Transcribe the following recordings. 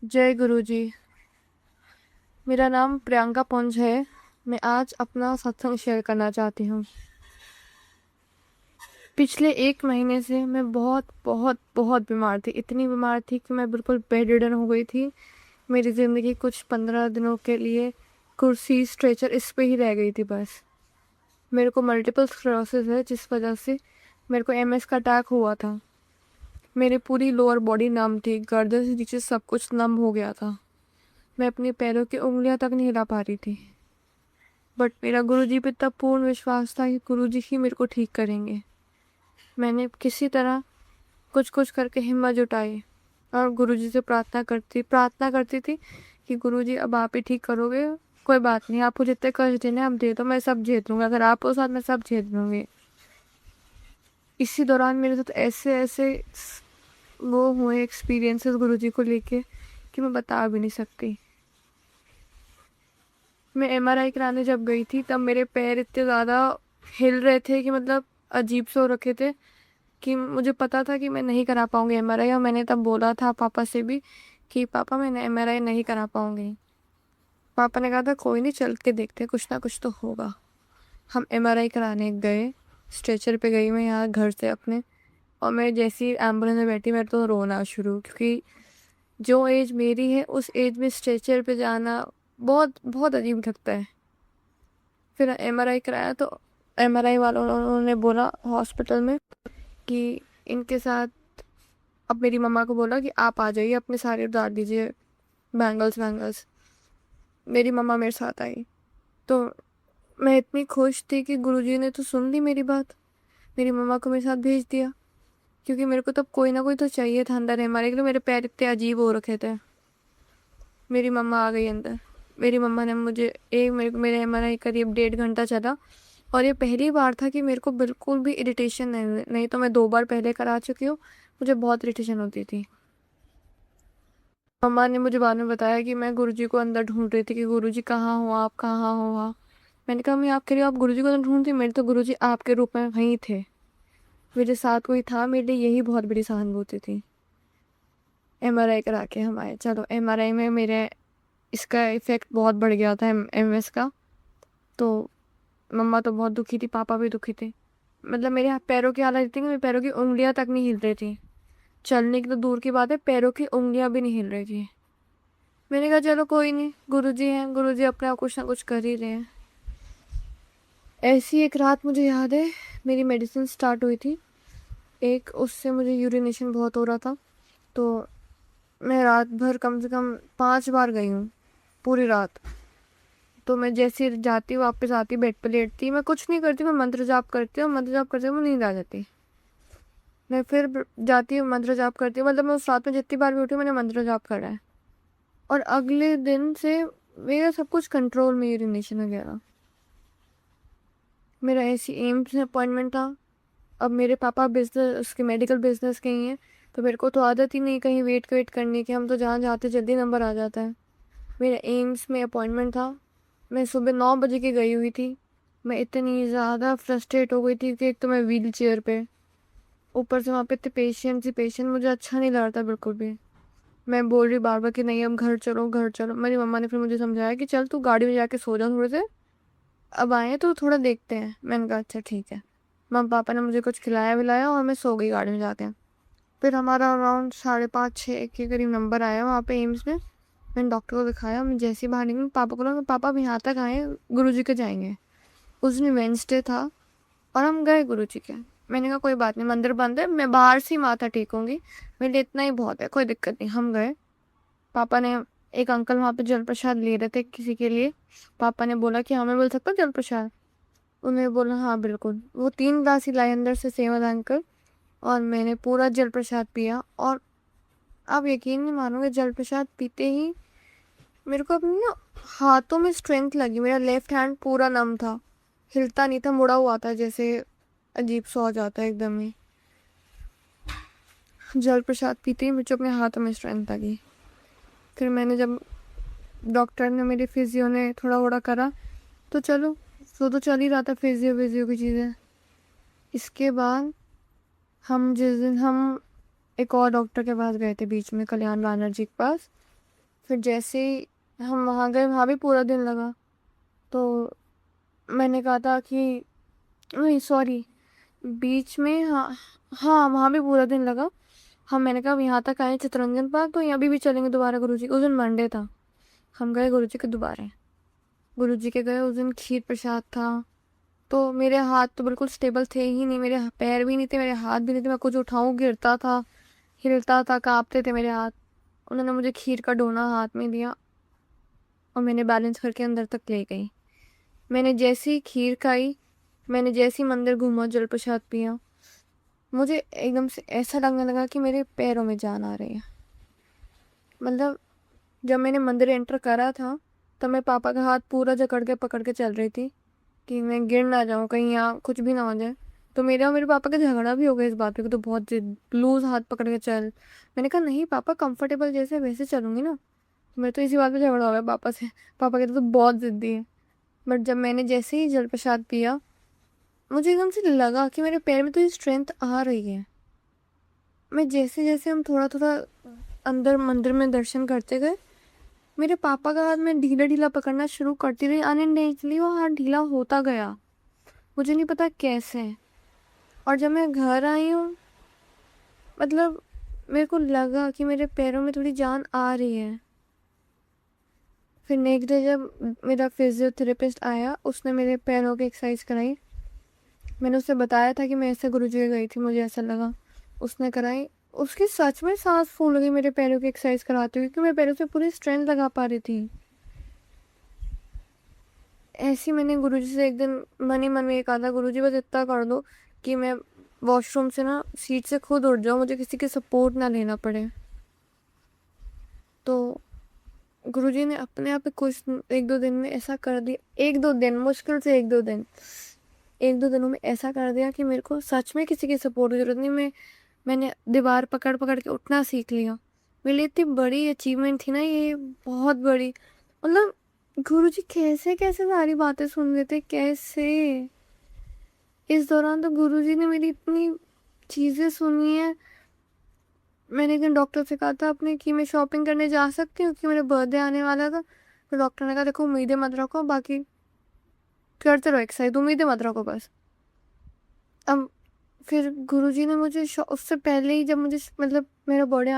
जय गुरु जी। मेरा नाम प्रियंका पुंज है। मैं आज अपना सत्संग शेयर करना चाहती हूँ। पिछले 1 महीने से मैं बहुत बहुत बहुत बीमार थी। इतनी बीमार थी कि मैं बिल्कुल बेड रिडन हो गई थी। मेरी ज़िंदगी कुछ 15 दिनों के लिए कुर्सी स्ट्रेचर इस पे ही रह गई थी बस। मेरे को मल्टीपल स्क्लेरोसिस है, जिस वजह से मेरे को एमएस का अटैक हुआ था। मेरी पूरी लोअर बॉडी नम थी, गर्दन से नीचे सब कुछ नम हो गया था। मैं अपने पैरों की उंगलियां तक नहीं हिला पा रही थी। बट मेरा गुरुजी पे इतना पूर्ण विश्वास था कि गुरुजी ही मेरे को ठीक करेंगे। मैंने किसी तरह कुछ कुछ करके हिम्मत जुटाई और गुरुजी से प्रार्थना करती थी कि गुरुजी अब आप ही ठीक करोगे। कोई बात नहीं, आपको जितने कष्ट देने आप दे दो, मैं सब झेल लूँगा। अगर आप हो साथ, मैं सब झेल लूँगी। इसी दौरान मेरे साथ ऐसे ऐसे वो हुए एक्सपीरियंसेस गुरुजी को लेके कि मैं बता भी नहीं सकती। मैं एमआरआई कराने जब गई थी तब मेरे पैर इतने ज़्यादा हिल रहे थे कि मतलब अजीब से हो रखे थे कि मुझे पता था कि मैं नहीं करा पाऊँगी एमआरआई। और मैंने तब बोला था पापा से भी कि पापा मैं एमआरआई नहीं करा पाऊँगी। पापा ने कहा था कोई नहीं, चल के देखते हैं, कुछ ना कुछ तो होगा। हम एमआरआई कराने गए। स्ट्रेचर पे गई मैं यहाँ घर से अपने, और मैं जैसी एम्बुलेंस में बैठी मेरे तो रोना शुरू, क्योंकि जो एज मेरी है उस एज में स्ट्रेचर पे जाना बहुत बहुत अजीब लगता है। फिर एमआरआई कराया तो एमआरआई वालों ने बोला हॉस्पिटल में कि इनके साथ, अब मेरी मम्मा को बोला कि आप आ जाइए, अपने सारे उतार दीजिए बैंगल्स वैंगल्स। मेरी मम्मा मेरे साथ आई तो मैं इतनी खुश थी कि गुरुजी ने तो सुन ली मेरी बात। मेरी मम्मा को मेरे साथ भेज दिया, क्योंकि मेरे को तब कोई ना कोई तो चाहिए था अंदर एमआरआई के लिए। मेरे पैर इतने अजीब हो रखे थे। मेरी मम्मा आ गई अंदर। मेरी मम्मा ने मुझे मेरे एमआरआई करीब 1.5 घंटा चला। और ये पहली बार था कि मेरे को बिल्कुल भी इरिटेशन नहीं हुई। नहीं तो मैं 2 बार पहले करा चुकी हूँ, मुझे बहुत इरिटेशन होती थी। मम्मा ने मुझे बाद में बताया कि मैं गुरुजी को अंदर ढूंढ रही थी कि गुरुजी कहाँ हो आप, कहाँ हो आप। मैंने कहा मैं आप कह रही हो आप गुरुजी को ढूंढती, मेरे तो गुरुजी आपके रूप में वहीं थे, मेरे साथ कोई था। मेरे लिए यही बहुत बड़ी सहानुभूति थी। एमआरआई करा के हम आए। चलो एमआरआई में मेरे इसका इफेक्ट बहुत बढ़ गया था एमएस का। तो मम्मा तो बहुत दुखी थी, पापा भी दुखी थे। मतलब मेरे पैरों की हालत थी कि मेरे पैरों की उंगलियां तक नहीं हिल रही थी। चलने की तो दूर की बात है, पैरों की उंगलियां भी नहीं हिल रही थी। मैंने कहा चलो कोई नहीं, गुरुजी हैं, गुरुजी अपने आप कुछ ना कुछ कर ही रहे हैं। ऐसी एक रात मुझे याद है, मेरी मेडिसिन स्टार्ट हुई थी एक, उससे मुझे यूरिनेशन बहुत हो रहा था। तो मैं रात भर कम से कम 5 बार गई हूँ पूरी रात। तो मैं जैसे जाती वापस आती, बेड पे लेटती, मैं कुछ नहीं करती, मैं मंत्र जाप करती हूँ। मंत्र जाप करते हुए नींद आ जाती। मैं फिर जाती हूँ, मंत्र जाप करती हूँ। मतलब मैं उस रात में जितनी बार भी उठी मैंने मंत्र जाप करा है। और अगले दिन से मेरा सब कुछ कंट्रोल में, यूरिनेशन वगैरह। मेरा ऐसी एम्स में अपॉइंटमेंट था। अब मेरे पापा बिजनेस, उसके मेडिकल बिजनेस के ही हैं, तो मेरे को तो आदत ही नहीं कहीं वेट करने की। हम तो जहाँ जाते जल्दी नंबर आ जाता है। मेरा एम्स में अपॉइंटमेंट था। मैं सुबह 9 बजे की गई हुई थी। मैं इतनी ज़्यादा फ्रस्ट्रेट हो गई थी कि एक तो मैं व्हील चेयर पे, ऊपर से वहाँ पे इतने पेशेंट, मुझे अच्छा नहीं लग रहा था बिल्कुल भी। मैं बोल रही बार बार कि नहीं अब घर चलो घर चलो। मेरी मम्मा ने फिर मुझे समझाया कि चल तू गाड़ी में जाके सो जा थोड़े से, अब आए तो थोड़ा देखते हैं। मैंने कहा अच्छा ठीक है। मम्मा पापा ने मुझे कुछ खिलाया विलाया और मैं सो गई गाड़ी में जाके। फिर हमारा अराउंड 5:30-6 के करीब नंबर आया वहाँ पे एम्स में। मैंने डॉक्टर को दिखाया। मैं जैसे ही बाहर निकली पापा को बोला पापा अब यहाँ तक आए, गुरुजी के जाएंगे। उस दिन वेंसडे था और हम गए गुरुजी के। मैंने कहा कोई बात नहीं, मंदिर बंद है, मैं बाहर से ही माथा टेकूंगी, मेरे लिए इतना ही बहुत है, कोई दिक्कत नहीं। हम गए। पापा ने, एक अंकल वहाँ पे जल प्रसाद ले रहे थे किसी के लिए। पापा ने बोला कि हमें मिल सकता जल प्रसाद। उन्होंने बोला हाँ बिल्कुल। वो 3 ग्लास ही लाए अंदर से सेवा अंकल, और मैंने पूरा जल प्रसाद पिया। और आप यकीन नहीं मानोगे, जल प्रसाद पीते ही मेरे को अपनी ना हाथों में स्ट्रेंथ लगी। मेरा लेफ्ट हैंड पूरा नम था, हिलता नहीं था, मुड़ा हुआ था, जैसे अजीब सा हो जाता है एकदम ही। जल प्रसाद पीते ही मुझे अपने हाथों में स्ट्रेंथ लगी। फिर मैंने जब डॉक्टर ने, मेरे फिजियो ने थोड़ा थोड़ा करा तो चलो, तो चल ही रहा था फिजियो विजियो की चीज़ें। इसके बाद जिस दिन हम एक और डॉक्टर के पास गए थे बीच में, कल्याण बैनर्जी के पास। फिर जैसे ही हम वहाँ गए, वहाँ भी पूरा दिन लगा। तो मैंने कहा था कि नहीं सॉरी, बीच में, हाँ हाँ वहाँ भी पूरा दिन लगा। हम मैंने कहा अब यहाँ तक आए चित्तरंजन पार्क, तो यहाँ भी चलेंगे दोबारा गुरु जी। उस दिन मंडे था, हम गए गुरु जी के दोबारा। गुरु जी के गए, उस दिन खीर प्रसाद था। तो मेरे हाथ तो बिल्कुल स्टेबल थे ही नहीं, मेरे पैर भी नहीं थे, मेरे हाथ भी नहीं थे। मैं कुछ उठाऊँ गिरता था, हिलता था, काँपते थे मेरे हाथ। उन्होंने मुझे खीर का डोना हाथ में दिया और मैंने बैलेंस करके अंदर तक ले गई। मैंने जैसे ही खीर खाई, मैंने जैसे ही मंदिर घूमा, जल प्रसाद पिया, मुझे एकदम से ऐसा लगने लगा कि मेरे पैरों में जान आ रही है। मतलब जब मैंने मंदिर एंटर करा था, तब मैं पापा का हाथ पूरा जकड़ के पकड़ के चल रही थी कि मैं गिर ना जाऊँ कहीं, यहाँ कुछ भी ना हो जाए। तो मेरा और मेरे पापा का झगड़ा भी हो गया इस बात पे कि तो बहुत जिद, लूज हाथ पकड़ के चल। मैंने कहा नहीं पापा, कंफर्टेबल जैसे वैसे चलूंगी ना। मेरे तो इसी बात पे झगड़ा हो गया पापा से। पापा कहते तो बहुत जिद्दी है। बट जब मैंने जैसे ही जल प्रसाद पिया, मुझे एकदम से लगा कि मेरे पैर में तो ये स्ट्रेंथ आ रही है। मैं जैसे जैसे हम थोड़ा थोड़ा अंदर मंदिर में दर्शन करते गए, मेरे पापा का हाथ मैं ढीला ढीला पकड़ना शुरू करती रही, अनइंटेंशनली वो हाथ ढीला होता गया, मुझे नहीं पता कैसे। और जब मैं घर आई हूँ, मतलब मेरे को लगा कि मेरे पैरों में थोड़ी जान आ रही है। फिर नेक्स्ट डे जब मेरा फिजियोथेरेपिस्ट आया, उसने मेरे पैरों की एक्सरसाइज कराई। मैंने उसे बताया था कि मैं ऐसे गुरुजी के गई थी, मुझे ऐसा लगा। उसने कराई, उसकी सच में सांस फूल गई मेरे पैरों की एक्सरसाइज कराते हुए, क्योंकि मैं पैरों से पूरी स्ट्रेंथ लगा पा रही थी। ऐसी मैंने गुरुजी से एक दिन मन ही मन में ये कहा था, गुरुजी बस इतना कर दो कि मैं वॉशरूम से ना सीट से खुद उठ जाऊँ, मुझे किसी की सपोर्ट ना लेना पड़े। तो गुरुजी ने अपने आप कुछ एक दो दिन में ऐसा कर दिया, एक दो दिन, मुश्किल से एक दो दिन, एक दो दिनों में ऐसा कर दिया कि मेरे को सच में किसी की सपोर्ट की जरूरत नहीं। मैंने दीवार पकड़ पकड़ के उठना सीख लिया। मेरे लिए इतनी बड़ी अचीवमेंट थी ना ये, बहुत बड़ी। मतलब गुरुजी कैसे कैसे सारी बातें सुन लेते, कैसे। इस दौरान तो गुरुजी ने मेरी इतनी चीज़ें सुनी है। मैंने एक दिन डॉक्टर से कहा था अपने कि मैं शॉपिंग करने जा सकती हूँ, कि मेरा बर्थडे आने वाला था। तो डॉक्टर ने कहा देखो उम्मीदें मत रखो, बाकी करते रहो एक्सरसाइज, उम्मीदें मत रखो बस। अब फिर गुरुजी ने मुझे उससे पहले ही, जब मुझे मतलब मेरा बर्थडे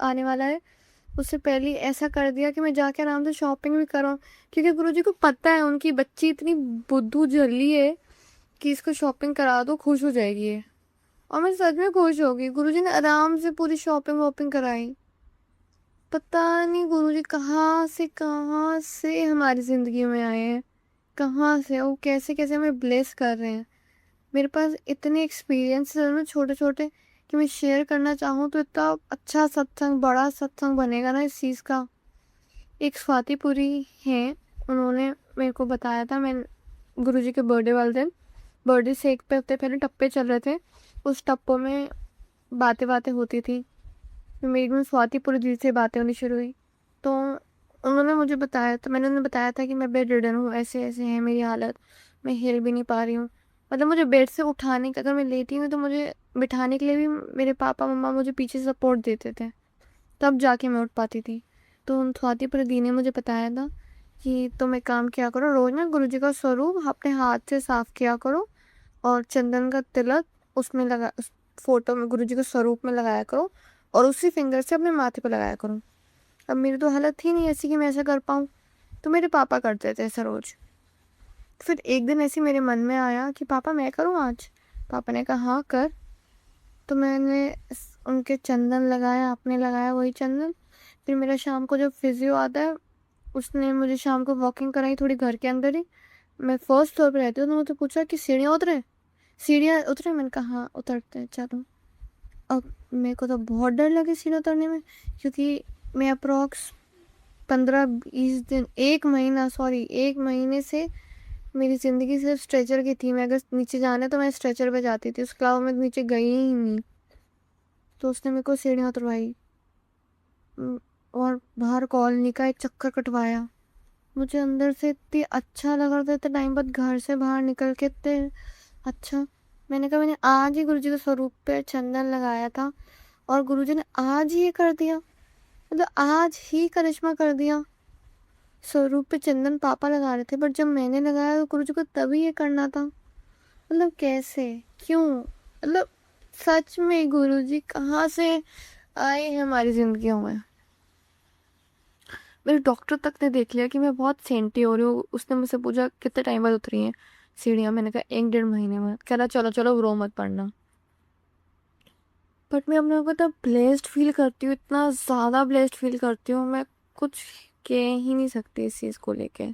आने वाला है, उससे पहले ही ऐसा कर दिया कि मैं जाके आराम से शॉपिंग भी करूँ। क्योंकि गुरुजी को पता है उनकी बच्ची इतनी बुद्धू जल्दी है कि इसको शॉपिंग करा दो, खुश हो जाएगी ये। और मैं सच में खुश हो गई। गुरुजी ने आराम से पूरी शॉपिंग वॉपिंग कराई। पता नहीं गुरुजी कहाँ से हमारी ज़िंदगी में आए हैं, कहाँ से वो कैसे कैसे हमें ब्लेस कर रहे हैं। मेरे पास इतने एक्सपीरियंस है ना छोटे छोटे, कि मैं शेयर करना चाहूँ तो इतना अच्छा सत्संग, बड़ा सत्संग बनेगा ना इस चीज़ का। एक स्वातिपुरी है, उन्होंने मेरे को बताया था। मैं गुरुजी के बर्थडे वाले दिन, बर्थडे से एक पे हफ्ते पहले टप्पे चल रहे थे, उस टप्पों में बातें बातें होती थी। फिर मेरी एकदम स्वातिपुरी दिल से बातें होनी शुरू हुई। तो उन्होंने मुझे बताया, तो मैंने उन्हें बताया था कि मैं बेड रिडन हूँ, ऐसे ऐसे है मेरी हालत, मैं हिल भी नहीं पा रही हूँ। मतलब मुझे बेड से उठाने का, अगर मैं लेटी हूँ तो मुझे बिठाने के लिए भी मेरे पापा मम्मा मुझे पीछे सपोर्ट देते थे, तब जाके मैं उठ पाती थी। तो उन स्वातिपुरी दी ने मुझे बताया था कि तुम एक काम किया करो, रोज़ ना गुरुजी का स्वरूप अपने हाथ से साफ किया करो, और चंदन का तिलक उसमें लगा, उस फोटो में गुरुजी के स्वरूप में लगाया करो, और उसी फिंगर से अपने माथे पर लगाया करो। अब मेरी तो हालत थी नहीं ऐसी कि मैं ऐसा कर पाऊँ, तो मेरे पापा करते थे ऐसा रोज़। फिर एक दिन ऐसे मेरे मन में आया कि पापा मैं करूँ आज। पापा ने कहा हाँ कर। तो मैंने उनके चंदन लगाया, आपने लगाया वही चंदन। फिर मेरा शाम को जब फिजियो आता है, उसने मुझे शाम को वॉकिंग कराई थोड़ी घर के अंदर ही। मैं फर्स्ट फ्लोर पे रहती हूँ, तो मुझे पूछा कि सीढ़ियाँ उतरे। मैंने कहा हाँ उतरते हैं चलो। अब मेरे को तो बहुत डर लगे सीढ़ी उतरने में, क्योंकि मैं अप्रॉक्स 15-20 दिन, एक महीने से मेरी ज़िंदगी सिर्फ स्ट्रेचर की थी। मैं अगर नीचे जाना है तो मैं स्ट्रेचर पे जाती थी, उसके अलावा मैं नीचे गई ही नहीं। तो उसने मेरे को सीढ़ियाँ उतरवाई और बाहर कॉलोनी का एक चक्कर कटवाया। मुझे अंदर से इतनी अच्छा लग रहा था, इतने टाइम बाद घर से बाहर निकल के इतने अच्छा। मैंने कहा मैंने आज ही गुरुजी के स्वरूप पे चंदन लगाया था और गुरुजी ने आज ही ये कर दिया। मतलब आज ही करिश्मा कर दिया। स्वरूप पे चंदन पापा लगा रहे थे, बट जब मैंने लगाया तो गुरुजी को तभी ये करना था। मतलब कैसे, क्यों? मतलब सच में गुरुजी कहाँ से आए हैं हमारी जिंदगियों में? मेरे डॉक्टर तक ने देख लिया कि मैं बहुत सेंटी हो रही हूँ। उसने मुझसे पूछा कितने टाइम बाद उतरी हैं सीढ़ियाँ। मैंने कहा 1-1.5 महीने में। कह रहा चलो चलो रो मत पड़ना। बट मैं अपने को इतना ब्लेस्ड फील करती हूँ, इतना ज़्यादा ब्लेस्ड फील करती हूँ, मैं कुछ कह ही नहीं सकती इस चीज़ को लेके।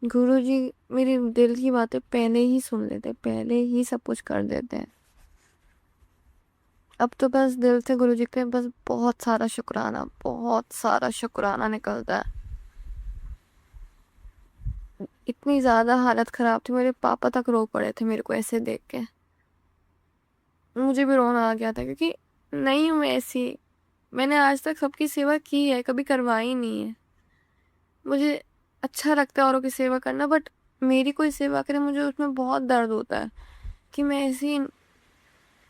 गुरुजी मेरी दिल की बातें पहले ही सुन लेते, पहले ही सब कुछ कर देते हैं। अब तो बस दिल से गुरुजी के बस बहुत सारा शुक्राना निकलता है। इतनी ज़्यादा हालत ख़राब थी, मेरे पापा तक रो पड़े थे मेरे को ऐसे देख के। मुझे भी रोना आ गया था, क्योंकि नहीं हूँ मैं ऐसी। मैंने आज तक सबकी सेवा की है, कभी करवाई नहीं है। मुझे अच्छा लगता है औरों की सेवा करना, बट मेरी कोई सेवा करे मुझे उसमें बहुत दर्द होता है कि मैं ऐसी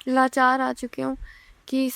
लाचार आ चुकी हूँ कि